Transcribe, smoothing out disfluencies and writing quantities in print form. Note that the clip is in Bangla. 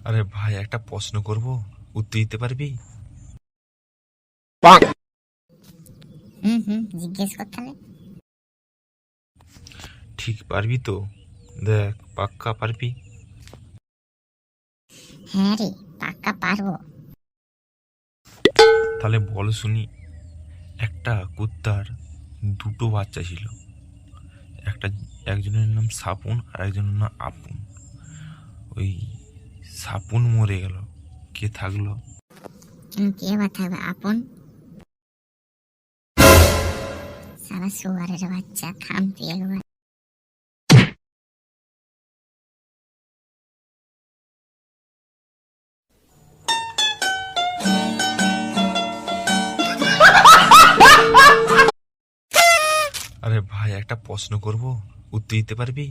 আরে ভাই, একটা প্রশ্ন করব, উত্তর দিতে পারবি? জিজ্ঞেস কর তাহলে। ঠিক পারবি তো? দেখ, পাক্কা পারবি? হ্যাঁ রে, পাক্কা পারবো। তাহলে বল শুনি। একটা কুত্তার দুটো বাচ্চা ছিল। একটা, একজনের নাম সাপুন আর একজনের নাম আপন। ওই সাপুন মরে গেল, কে থাকলো? কেন, কে আবার থাকবে? আপন। সারা শুয়ারের বাচ্চা, খামতি একবার। আরে ভাই, একটা প্রশ্ন করব, উত্তর দিতে পারবি?